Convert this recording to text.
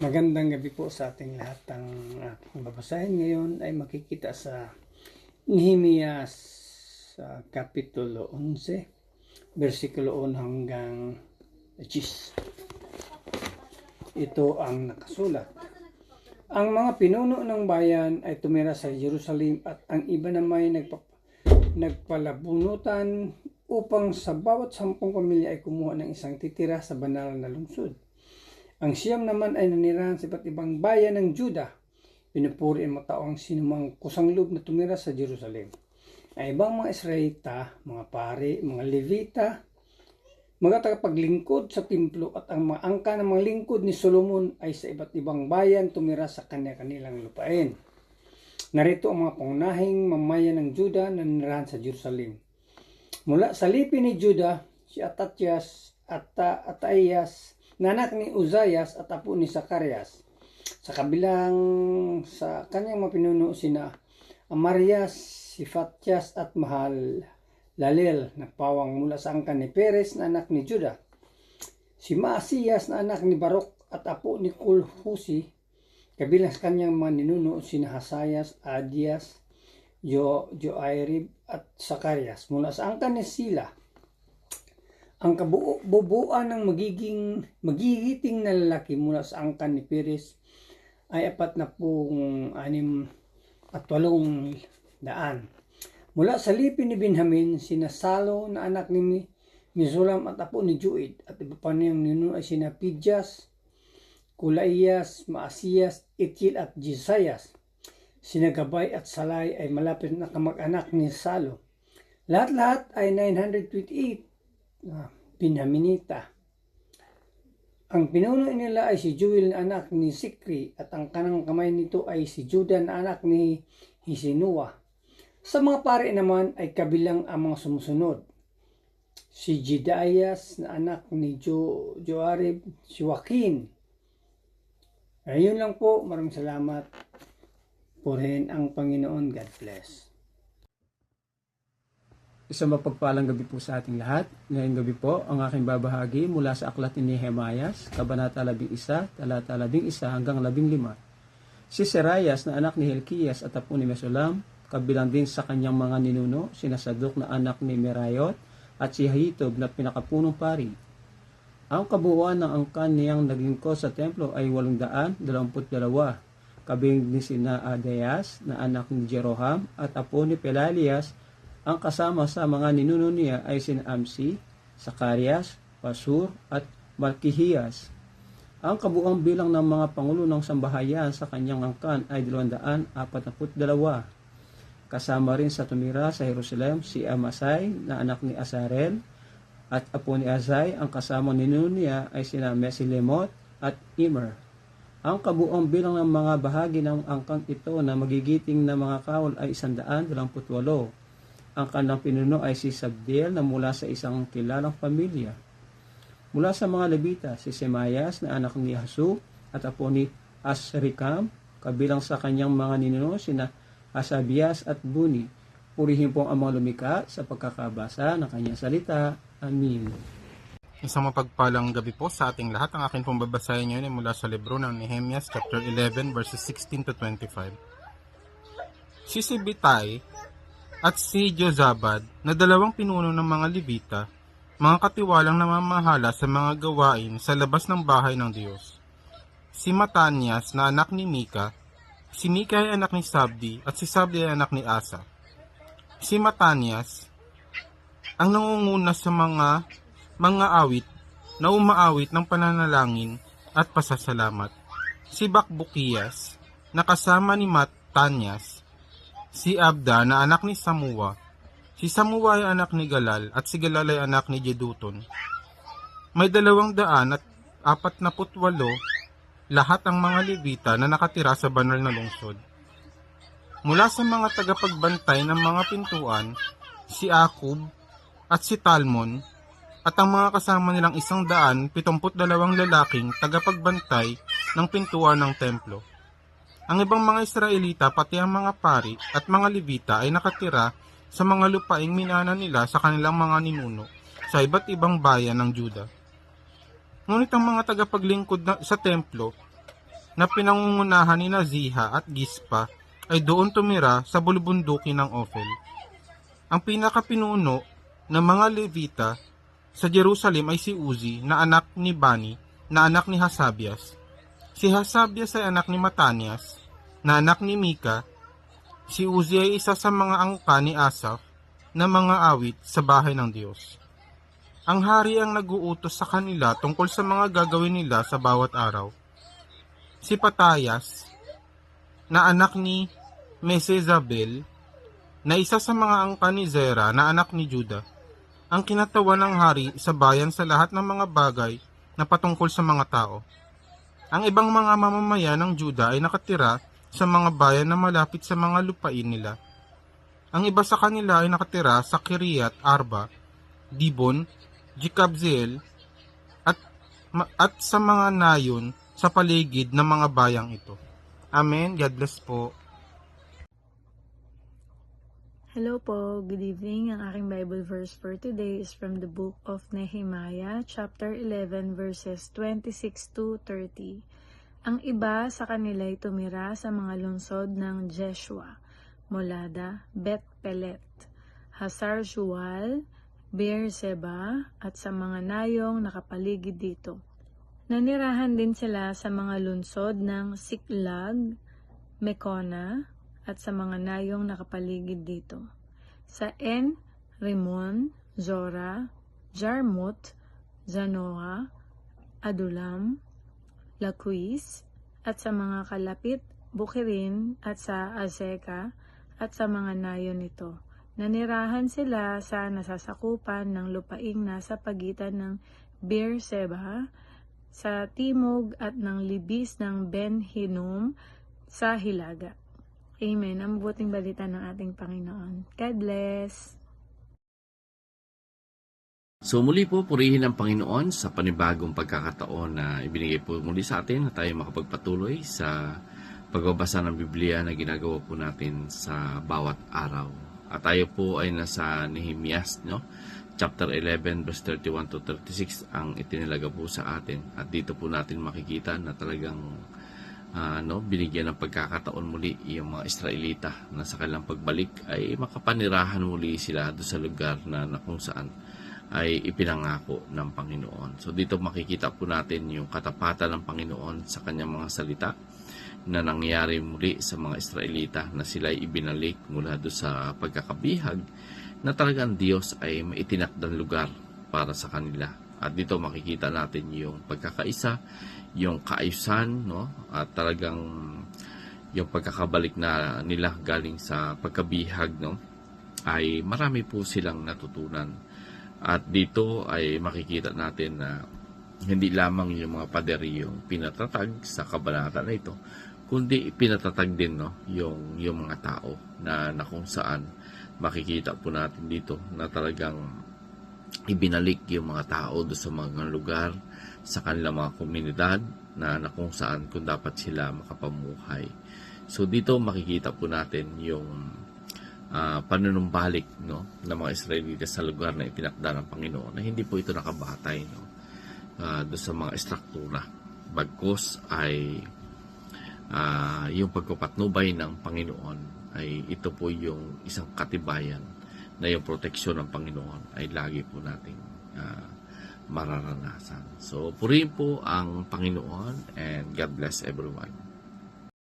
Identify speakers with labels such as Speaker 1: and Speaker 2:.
Speaker 1: Magandang gabi po sa ating lahat. Ang ating babasahin ngayon ay makikita sa Nehemia sa Kapitulo 11, versikulo 1 hanggang 10. Ito ang nakasulat. Ang mga pinuno ng bayan ay tumira sa Jerusalem at ang iba naman ay nagpalabunutan upang sa bawat 10 pamilya ay kumuha ng isang titira sa banal na lungsod. Ang siyam naman ay nanirahan sa iba't ibang bayan ng Juda. Pinupuri ang mga taong sinumang kusang loob na tumira sa Jerusalem. Ang ibang mga Israelita, mga pari, mga Levita, mga tagapaglingkod sa templo at ang mga angka ng mga lingkod ni Solomon ay sa iba't ibang bayan tumira sa kanilang lupain. Narito ang mga pangunahing mamayan ng Juda na nanirahan sa Jerusalem. Mula sa lipi ni Juda, si Atayas, na anak ni Uzzias at apo ni Zacarias. Sa kabilang sa kanyang mga pinuno sina Amarias, Sifatias at Mahalalel na pawang mula sa angkan ni Perez na anak ni Juda. Si Maasiyas na anak ni Barok at apo ni Kulhusi. Kabilang sa kanyang mga ninuno sina Hasayas, Adias, Joairib at Zacarias. Mula sa angkan ni Sila. Ang kabubuan ng magigiting na lalaki mula sa angkan ni Perez ay 46,800. Mula sa lipi ni Benjamin, sina Salo na anak ni Mesulam at apo ni Joed at iba pa niyang ninuno ay sina Pidjas, Kulaiyas, Maasiyas, Itil at Jisayas. Sina Gabay at Salay ay malapit na kamag-anak ni Salo. Lahat-lahat ay 928 Benjaminita. Ang pinuno nila ay si Joel na anak ni Sikri at ang kanang kamay nito ay si Juda na anak ni Hisinua. Sa mga pari naman ay kabilang ang mga sumusunod. Si Jedaias na anak ni Joarib, si Joaquin. Ayun lang po, maraming salamat. Purihin ang Panginoon. God bless.
Speaker 2: Isang mapagpalang gabi po sa ating lahat. Ngayong gabi po, ang aking babahagi mula sa aklat ni Nehemiah, Kabanata 11, talata 11 hanggang 15. Si Seraias na anak ni Hilkias at apo ni Mesulam, kabilang din sa kanyang mga ninuno, sina Sadok na anak ni Merayot at si Ahitob na pinakapunong pari. Ang kabuuan ng angkan niyang naglingkod sa templo ay 822. Kabilang din sina Adayas na anak ni Jeroham at apo ni Pelalias. Ang kasama sa mga ninuno niya ay sina Amsi, Zacarias, Pasur at Malkihiyas. Ang kabuang bilang ng mga pangulo ng sambahayan sa kanyang angkan ay 242. Kasama rin sa tumira sa Jerusalem si Amasai na anak ni Azarel at apo ni Azai. Ang kasama ninuno niya ay sina Mesilemot at Immer. Ang kabuang bilang ng mga bahagi ng angkan ito na magigiting na mga kawal ay 128. Ang kanilang pinuno ay si Sabdiel na mula sa isang kilalang pamilya. Mula sa mga Levita, si Semayas na anak ni Hasu at apo ni Asrikam, kabilang sa kanyang mga ninuno sina Hasabias at Buni. Purihin po ang mga lumika sa pagkakabasa ng kanyang salita. Amin.
Speaker 3: Isang mapagpalang gabi po sa ating lahat. Ang akin pong babasahin ngayon ay mula sa libro ng Nehemiah chapter 11 verses 16 to 25. Si Sibitai at si Jozabad na dalawang pinuno ng mga Levita, mga katiwalang namamahala sa mga gawain sa labas ng bahay ng Diyos. Si Matanias na anak ni Mika, si Mika ay anak ni Sabdi at si Sabdi ay anak ni Asa. Si Matanias ang nangunguna sa mga awit na umaawit ng pananalangin at pasasalamat. Si Bakbukiyas na kasama ni Matanias, si Abda na anak ni Samua. Si Samua ay anak ni Galal at si Galal ay anak ni Jeduton. May 248 lahat ang mga Levita na nakatira sa banal na lungsod. Mula sa mga tagapagbantay ng mga pintuan, si Akub at si Talmon at ang mga kasama nilang 172 lalaking tagapagbantay ng pintuan ng templo. Ang ibang mga Israelita pati ang mga pari at mga Levita ay nakatira sa mga lupaing minana nila sa kanilang mga ninuno sa iba't ibang bayan ng Juda. Ngunit ang mga tagapaglingkod sa templo na pinangungunahan ni Ziha at Gispa ay doon tumira sa bulubundukin ng Ophel. Ang pinakapinuno ng mga Levita sa Jerusalem ay si Uzi na anak ni Bani na anak ni Hasabias. Si Hasabias ay anak ni Matanias na anak ni Mika. Si Uzi ay isa sa mga angka ni Asaph na mga awit sa bahay ng Diyos. Ang hari ang nag-uutos sa kanila tungkol sa mga gagawin nila sa bawat araw. Si Patayas na anak ni Mesezabel na isa sa mga angka ni Zera na anak ni Juda, ang kinatawan ng hari sa bayan sa lahat ng mga bagay na patungkol sa mga tao. Ang ibang mga mamamayan ng Juda ay nakatira sa mga bayan na malapit sa mga lupain nila. Ang iba sa kanila ay nakatira sa Kiriat Arba, Dibon, Jekabzeel, at sa mga nayon sa paligid ng mga bayang ito. Amen. God bless po.
Speaker 4: Hello po, good evening. Ang aking Bible verse for today is from the book of Nehemiah, chapter 11, verses 26 to 30. Ang iba sa kanila ay tumira sa mga lungsod ng Jeshua, Molada, Bet-Pelet, Hasar-Shual, Beer-Seba, at sa mga nayong nakapaligid dito. Nanirahan din sila sa mga lungsod ng Siklag, Mekona, at sa mga nayong nakapaligid dito. Sa En, Rimon, Zora, Jarmut, Zanoa, Adulam, Laquis, at sa mga kalapit, Bukirin, at sa Azeka, at sa mga nayon nito. Nanirahan sila sa nasasakupan ng lupaing nasa pagitan ng Beer-Seba, sa timog at ng libis ng Ben-Hinnom sa Hilaga. Amen. Ang mabuting balita ng ating Panginoon. God bless.
Speaker 5: So muli po, purihin ang Panginoon sa panibagong pagkakataon na ibinigay po muli sa atin na tayo makapagpatuloy sa pagbabasa ng Biblia na ginagawa po natin sa bawat araw. At tayo po ay nasa Nehemias, no? Chapter 11, verse 31 to 36 ang itinilaga po sa atin. At dito po natin makikita na talagang binigyan ng pagkakataon muli yung mga Israelita na sa kanilang pagbalik ay makapanirahan muli sila doon sa lugar na kung saan ay ipinangako ng Panginoon. So dito makikita po natin yung katapatan ng Panginoon sa kanyang mga salita na nangyari muli sa mga Israelita na sila ay ibinalik mula doon sa pagkakabihag na talagang Diyos ay maitinakdang lugar para sa kanila. At dito makikita natin yung pagkakaisa, yung kaayusan, no? At talagang yung pagkakabalik na nila galing sa pagkabihag, no? Ay marami po silang natutunan. At dito ay makikita natin na hindi lamang yung mga pader yung pinatatag sa kabanata na ito, kundi pinatatag din, no? yung mga tao na kung saan makikita po natin dito na talagang ibinalik yung mga tao doon sa mga lugar, sa kanilang mga komunidad na kung saan kung dapat sila makapamuhay. So dito makikita po natin yung panunumbalik, no, ng mga Israelita sa lugar na ipinakda ng Panginoon na hindi po ito nakabatay, no, doon sa mga estruktura. Bagkus ay yung pagpapatnubay ng Panginoon ay ito po yung isang katibayan na yung proteksyon ng Panginoon ay lagi po nating mararanasan. So, purihin po ang Panginoon and God bless everyone.